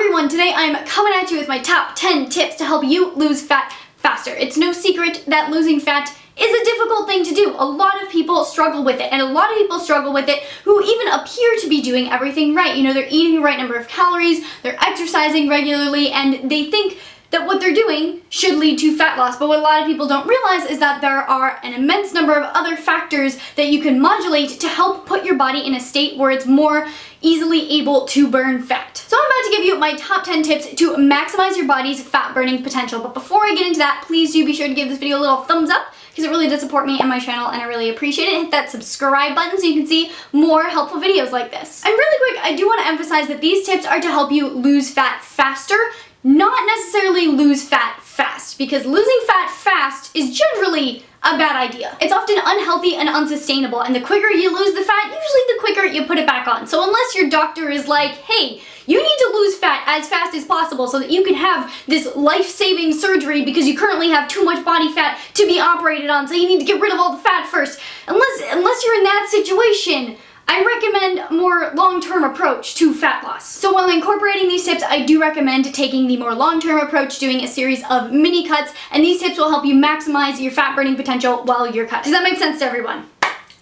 everyone, today I'm coming at you with my top 10 tips to help you lose fat faster. It's no secret that losing fat is a difficult thing to do. A lot of people struggle with it, and a lot of people struggle with it who even appear to be doing everything right. You know, they're eating the right number of calories, they're exercising regularly, and they think that what they're doing should lead to fat loss. But what a lot of people don't realize is that there are an immense number of other factors that you can modulate to help put your body in a state where it's more easily able to burn fat. So I'm about to give you my top 10 tips to maximize your body's fat burning potential. But before I get into that, please do be sure to give this video a little thumbs up, because it really does support me and my channel, and I really appreciate it. Hit that subscribe button so you can see more helpful videos like this. And really quick, I do want to emphasize that these tips are to help you lose fat faster, not necessarily lose fat fast, because losing fat fast is generally a bad idea. It's often unhealthy and unsustainable, and the quicker you lose the fat, usually the quicker you put it back on. So unless your doctor is like, hey, you need to lose fat as fast as possible so that you can have this life-saving surgery because you currently have too much body fat to be operated on, so you need to get rid of all the fat first. Unless you're in that situation, I recommend a more long-term approach to fat loss. So while incorporating these tips, I do recommend taking the more long-term approach, doing a series of mini cuts, and these tips will help you maximize your fat burning potential while you're cutting. Does that make sense to everyone?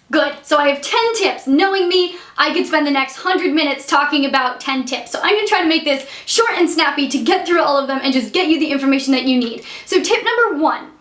Good. So I have 10 tips. Knowing me, I could spend the next 100 minutes talking about 10 tips. So I'm gonna try to make this short and snappy to get through all of them and just get you the information that you need. So tip number 1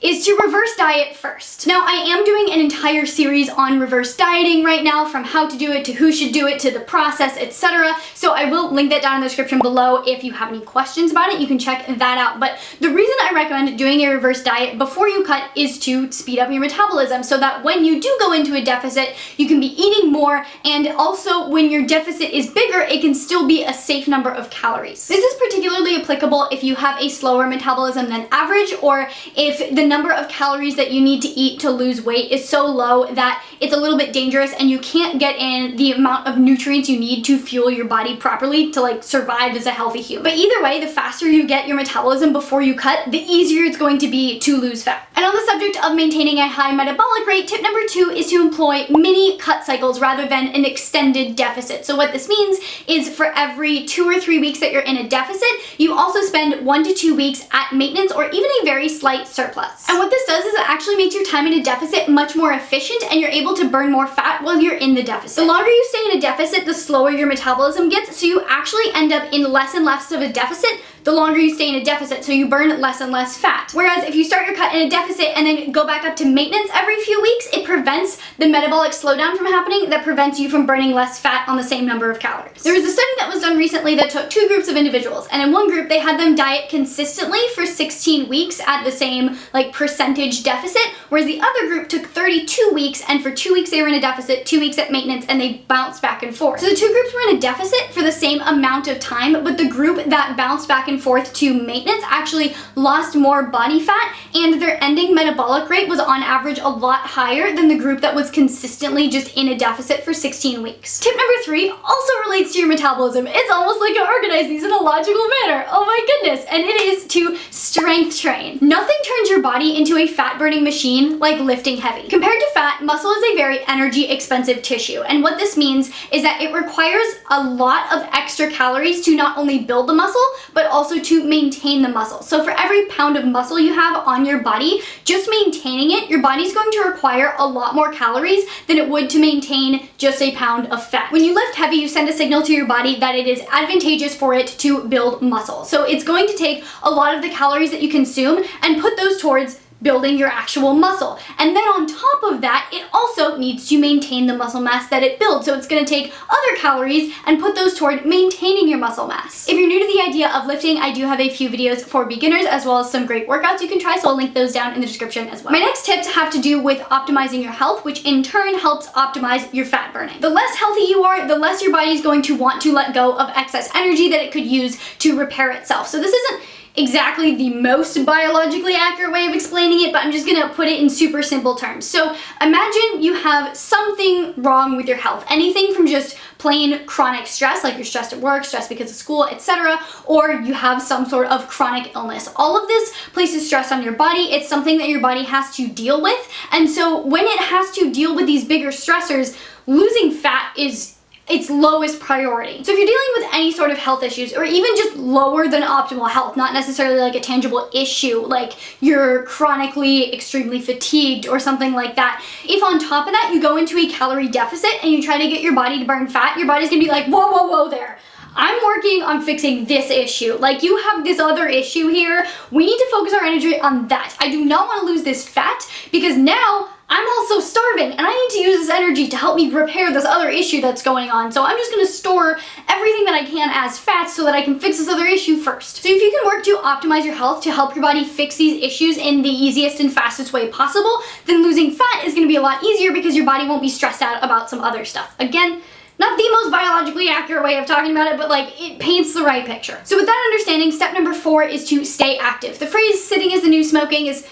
is to reverse diet first. Now, I am doing an entire series on reverse dieting right now, from how to do it to who should do it to the process, etc. So I will link that down in the description below. If you have any questions about it, you can check that out. But the reason I recommend doing a reverse diet before you cut is to speed up your metabolism, so that when you do go into a deficit, you can be eating more, and also when your deficit is bigger, it can still be a safe number of calories. This is particularly applicable if you have a slower metabolism than average, or if the number of calories that you need to eat to lose weight is so low that it's a little bit dangerous and you can't get in the amount of nutrients you need to fuel your body properly to survive as a healthy human. But either way, the faster you get your metabolism before you cut, the easier it's going to be to lose fat. And on the subject of maintaining a high metabolic rate, tip number 2 is to employ mini cut cycles rather than an extended deficit. So what this means is for every 2 or 3 weeks that you're in a deficit, you also spend 1 to 2 weeks at maintenance or even a very slight surplus. And what this does is it actually makes your time in a deficit much more efficient, and you're able to burn more fat while you're in the deficit. The longer you stay in a deficit, the slower your metabolism gets, so you actually end up in less and less of a deficit the longer you stay in a deficit, so you burn less and less fat. Whereas if you start your cut in a deficit and then go back up to maintenance every few weeks, it prevents the metabolic slowdown from happening that prevents you from burning less fat on the same number of calories. There was a study that was done recently that took 2 groups of individuals, and in one group they had them diet consistently for 16 weeks at the same percentage deficit, whereas the other group took 32 weeks, and for 2 weeks they were in a deficit, 2 weeks at maintenance, and they bounced back and forth. So the 2 groups were in a deficit for the same amount of time, but the group that bounced back and forth to maintenance actually lost more body fat, and their ending metabolic rate was on average a lot higher than the group that was consistently just in a deficit for 16 weeks. Tip number 3 also relates to your metabolism. It's almost like I organize these in a logical manner. Oh my goodness. And it is to strength train. Nothing turns your body into a fat burning machine like lifting heavy. Compared to fat, muscle is a very energy expensive tissue. And what this means is that it requires a lot of extra calories to not only build the muscle, but also to maintain the muscle. So for every pound of muscle you have on your body, just maintaining it, your body's going to require a lot more calories than it would to maintain just a pound of fat. When you lift heavy, you send a signal to your body that it is advantageous for it to build muscle. So it's going to take a lot of the calories that you consume and put those towards building your actual muscle. And then on top of that, it also needs to maintain the muscle mass that it builds. So it's going to take other calories and put those toward maintaining your muscle mass. If you're new to the idea of lifting, I do have a few videos for beginners as well as some great workouts you can try, so I'll link those down in the description as well. My next tips have to do with optimizing your health, which in turn helps optimize your fat burning. The less healthy you are, the less your body is going to want to let go of excess energy that it could use to repair itself. So this isn't exactly the most biologically accurate way of explaining it, but I'm just gonna put it in super simple terms. So imagine you have something wrong with your health, anything from just plain chronic stress, like you're stressed at work, stressed because of school, etc., or you have some sort of chronic illness. All of this places stress on your body. It's something that your body has to deal with, and so when it has to deal with these bigger stressors, losing fat is its lowest priority. So if you're dealing with any sort of health issues, or even just lower than optimal health, not necessarily like a tangible issue, like you're chronically extremely fatigued or something like that, if on top of that you go into a calorie deficit and you try to get your body to burn fat, your body's gonna be like, whoa, whoa, whoa there. I'm working on fixing this issue. Like, you have this other issue here. We need to focus our energy on that. I do not want to lose this fat because now I'm also starving and I need to use this energy to help me repair this other issue that's going on. So I'm just gonna store everything that I can as fat so that I can fix this other issue first. So if you can work to optimize your health to help your body fix these issues in the easiest and fastest way possible, then losing fat is gonna be a lot easier because your body won't be stressed out about some other stuff. Again, not the most biologically accurate way of talking about it, but like it paints the right picture. So with that understanding, step number 4 is to stay active. The phrase sitting is the new smoking is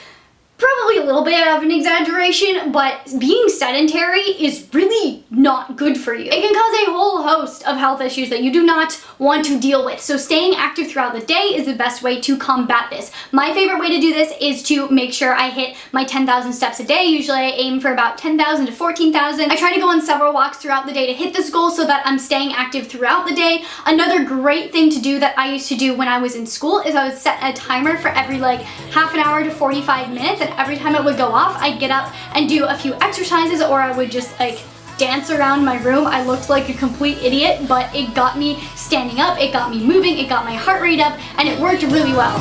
probably a little bit of an exaggeration, but being sedentary is really not good for you. It can cause a whole host of health issues that you do not want to deal with. So staying active throughout the day is the best way to combat this. My favorite way to do this is to make sure I hit my 10,000 steps a day. Usually I aim for about 10,000 to 14,000. I try to go on several walks throughout the day to hit this goal so that I'm staying active throughout the day. Another great thing to do that I used to do when I was in school is I would set a timer for every like half an hour to 45 minutes, and every time it would go off, I'd get up and do a few exercises, or I would just like dance around my room. I looked like a complete idiot, but it got me standing up, it got me moving, it got my heart rate up, and it worked really well.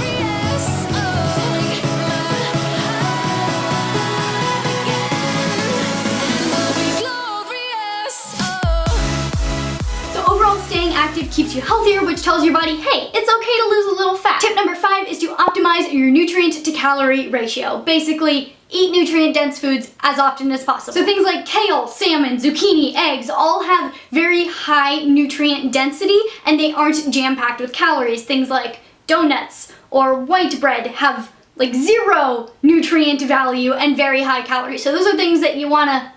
Staying active keeps you healthier, which tells your body, hey, it's okay to lose a little fat. Tip number 5 is to optimize your nutrient to calorie ratio. Basically, eat nutrient-dense foods as often as possible. So things like kale, salmon, zucchini, eggs all have very high nutrient density and they aren't jam-packed with calories. Things like donuts or white bread have like 0 nutrient value and very high calories. So those are things that you wanna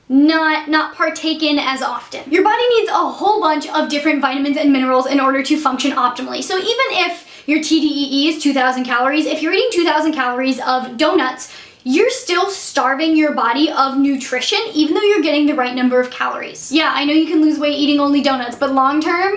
not partake in as often. Your body needs a whole bunch of different vitamins and minerals in order to function optimally. So even if your TDEE is 2,000 calories, if you're eating 2,000 calories of donuts, you're still starving your body of nutrition even though you're getting the right number of calories. Yeah, I know you can lose weight eating only donuts, but long term,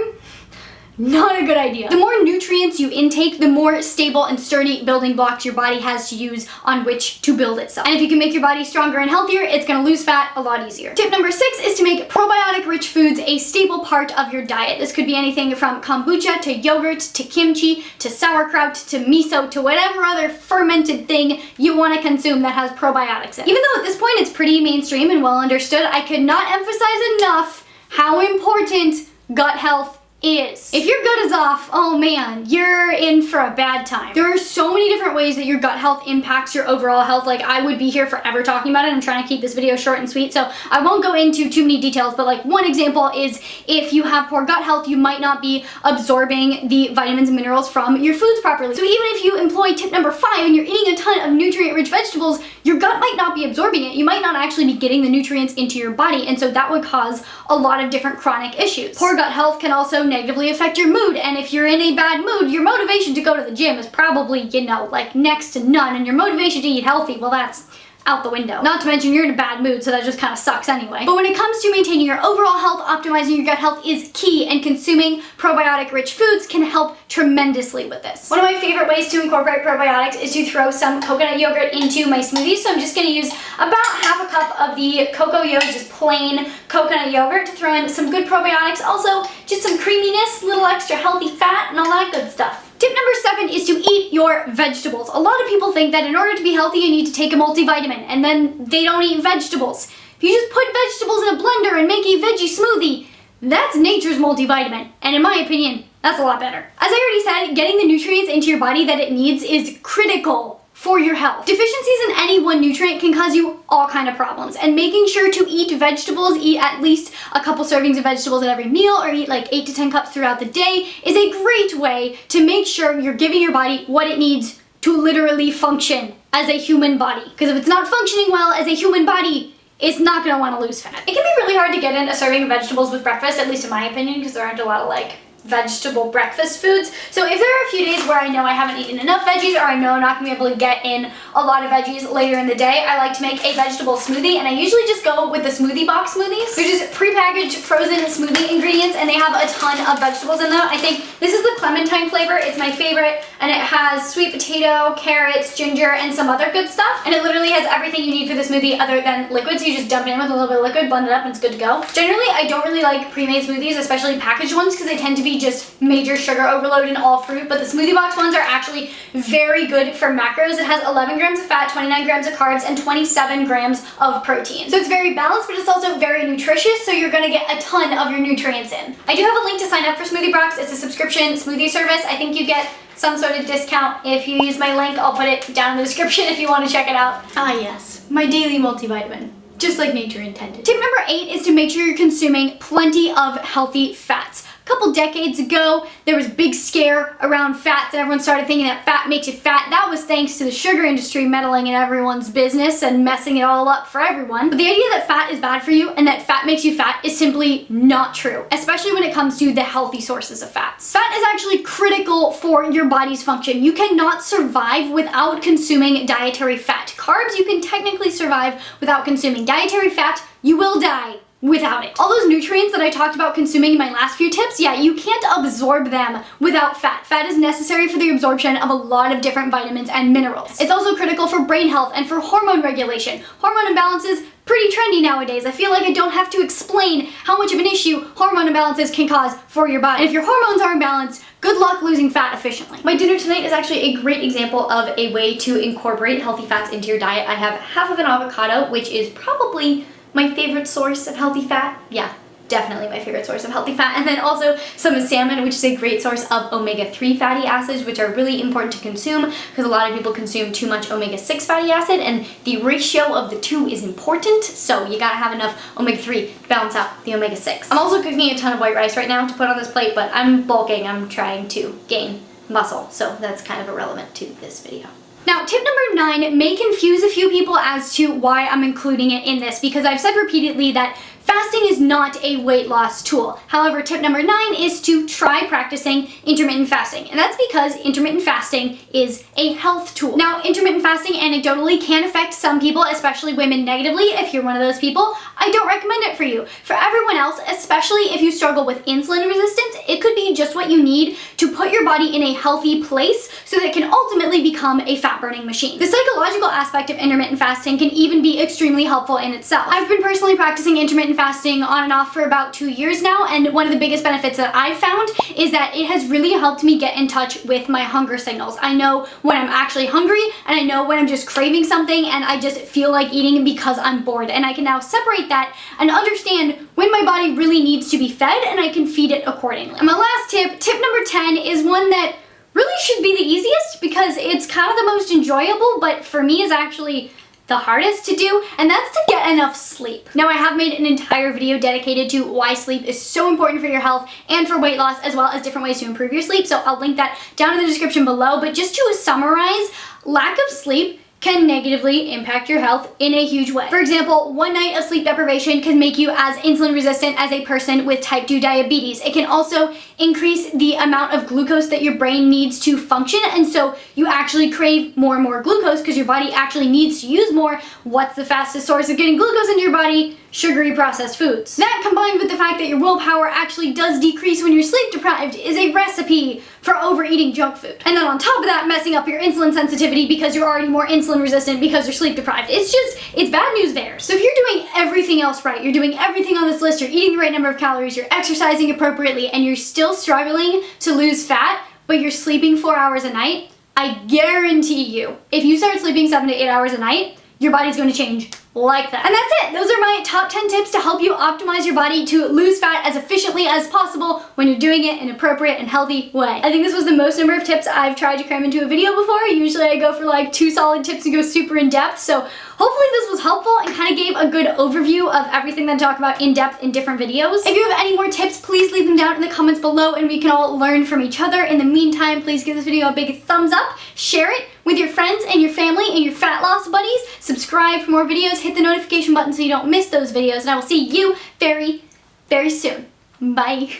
not a good idea. The more nutrients you intake, the more stable and sturdy building blocks your body has to use on which to build itself. And if you can make your body stronger and healthier, it's gonna lose fat a lot easier. Tip number 6 is to make probiotic-rich foods a staple part of your diet. This could be anything from kombucha to yogurt to kimchi to sauerkraut to miso to whatever other fermented thing you want to consume that has probiotics in it. Even though at this point it's pretty mainstream and well understood, I could not emphasize enough how important gut health is. If your gut is off, oh man, you're in for a bad time. There are so many different ways that your gut health impacts your overall health. Like, I would be here forever talking about it. I'm trying to keep this video short and sweet, so I won't go into too many details, but like one example is if you have poor gut health, you might not be absorbing the vitamins and minerals from your foods properly. So even if you employ tip number 5 and you're eating a ton of nutrient-rich vegetables, your gut might not be absorbing it. You might not actually be getting the nutrients into your body, and so that would cause a lot of different chronic issues. Poor gut health can also negatively affect your mood, and if you're in a bad mood, your motivation to go to the gym is probably, you know, like next to none, and your motivation to eat healthy, well, that's out the window. Not to mention you're in a bad mood, so that just kind of sucks anyway. But when it comes to maintaining your overall health, optimizing your gut health is key, and consuming probiotic-rich foods can help tremendously with this. One of my favorite ways to incorporate probiotics is to throw some coconut yogurt into my smoothies, so I'm just gonna use about half a cup of the cocoa yogurt, just plain coconut yogurt, to throw in some good probiotics, also just some creaminess, a little extra healthy fat, and all that good stuff. Tip number 7 is to eat your vegetables. A lot of people think that in order to be healthy, you need to take a multivitamin, and then they don't eat vegetables. If you just put vegetables in a blender and make a veggie smoothie, that's nature's multivitamin, and in my opinion, that's a lot better. As I already said, getting the nutrients into your body that it needs is critical for your health. Deficiencies in any one nutrient can cause you all kind of problems, and making sure to eat vegetables, eat at least a couple servings of vegetables at every meal, or eat like 8 to 10 cups throughout the day, is a great way to make sure you're giving your body what it needs to literally function as a human body. Because if it's not functioning well as a human body, it's not gonna wanna lose fat. It can be really hard to get in a serving of vegetables with breakfast, at least in my opinion, because there aren't a lot of like vegetable breakfast foods. So if there are a few days where I know I haven't eaten enough veggies, or I know I'm not gonna be able to get in a lot of veggies later in the day, I like to make a vegetable smoothie, and I usually just go with the Smoothie Box smoothies. They're just prepackaged frozen smoothie ingredients, and they have a ton of vegetables in them. I think this is the clementine flavor. It's my favorite, and it has sweet potato, carrots, ginger, and some other good stuff. And it literally has everything you need for the smoothie other than liquid, so you just dump it in with a little bit of liquid, blend it up, and it's good to go. Generally, I don't really like pre-made smoothies, especially packaged ones, because they tend to be just major sugar overload in all fruit, but the Smoothie Box ones are actually very good for macros. It has 11 grams of fat, 29 grams of carbs, and 27 grams of protein. So it's very balanced, but it's also very nutritious, so you're gonna get a ton of your nutrients in. I do have a link to sign up for Smoothie Box. It's a subscription smoothie service. I think you get some sort of discount if you use my link. I'll put it down in the description if you want to check it out. Ah yes, my daily multivitamin, just like nature intended. Tip number 8 is to make sure you're consuming plenty of healthy fats. A couple decades ago, there was a big scare around fats, and everyone started thinking that fat makes you fat. That was thanks to the sugar industry meddling in everyone's business and messing it all up for everyone. But the idea that fat is bad for you and that fat makes you fat is simply not true, especially when it comes to the healthy sources of fats. Fat is actually critical for your body's function. You cannot survive without consuming dietary fat. Carbs, you can technically survive without consuming. Dietary fat, you will die without it. All those nutrients that I talked about consuming in my last few tips, yeah, you can't absorb them without fat. Fat is necessary for the absorption of a lot of different vitamins and minerals. It's also critical for brain health and for hormone regulation. Hormone imbalances, pretty trendy nowadays. I feel like I don't have to explain how much of an issue hormone imbalances can cause for your body. And if your hormones are imbalanced, good luck losing fat efficiently. My dinner tonight is actually a great example of a way to incorporate healthy fats into your diet. I have half of an avocado, which is probably my favorite source of healthy fat. Yeah, definitely my favorite source of healthy fat. And then also some salmon, which is a great source of omega-3 fatty acids, which are really important to consume because a lot of people consume too much omega-6 fatty acid, and the ratio of the two is important. So you gotta have enough omega-3 to balance out the omega-6. I'm also cooking a ton of white rice right now to put on this plate, but I'm bulking. I'm trying to gain muscle, so that's kind of irrelevant to this video. Now, tip number 9 may confuse a few people as to why I'm including it in this, because I've said repeatedly that fasting is not a weight loss tool. However, tip number 9 is to try practicing intermittent fasting. And that's because intermittent fasting is a health tool. Now, intermittent fasting anecdotally can affect some people, especially women, negatively. If you're one of those people, I don't recommend it for you. For everyone else, especially if you struggle with insulin resistance, it could be just what you need to put your body in a healthy place so that it can ultimately become a fat burning machine. The psychological aspect of intermittent fasting can even be extremely helpful in itself. I've been personally practicing intermittent fasting on and off for about 2 years now, and one of the biggest benefits that I've found is that it has really helped me get in touch with my hunger signals. I know when I'm actually hungry, and I know when I'm just craving something and I just feel like eating because I'm bored, and I can now separate that and understand when my body really needs to be fed, and I can feed it accordingly. And my last tip, tip number 10, is one that really should be the easiest because it's kind of the most enjoyable, but for me is actually the hardest to do, and that's to get enough sleep. Now, I have made an entire video dedicated to why sleep is so important for your health and for weight loss, as well as different ways to improve your sleep, so I'll link that down in the description below. But just to summarize, lack of sleep can negatively impact your health in a huge way. For example, one night of sleep deprivation can make you as insulin resistant as a person with type 2 diabetes. It can also increase the amount of glucose that your brain needs to function, and so you actually crave more and more glucose because your body actually needs to use more. What's the fastest source of getting glucose into your body? Sugary processed foods. That, combined with the fact that your willpower actually does decrease when you're sleep deprived, is a recipe for overeating junk food. And then on top of that, messing up your insulin sensitivity because you're already more insulin resistant because you're sleep deprived. It's bad news there. So if you're doing everything else right, you're doing everything on this list, you're eating the right number of calories, you're exercising appropriately, and you're still struggling to lose fat, but you're sleeping 4 hours a night, I guarantee you, if you start sleeping 7 to 8 hours a night, your body's going to change like that. And that's it. Those are my top 10 tips to help you optimize your body to lose fat as efficiently as possible when you're doing it in an appropriate and healthy way. I think this was the most number of tips I've tried to cram into a video before. Usually I go for like 2 solid tips and go super in depth, so hopefully this was helpful and kind of gave a good overview of everything that I talk about in depth in different videos. If you have any more tips, please leave them down in the comments below and we can all learn from each other. In the meantime, please give this video a big thumbs up, share it with your friends and your family and your fat loss buddies, subscribe for more videos, hit the notification button so you don't miss those videos, and I will see you very, very soon. Bye.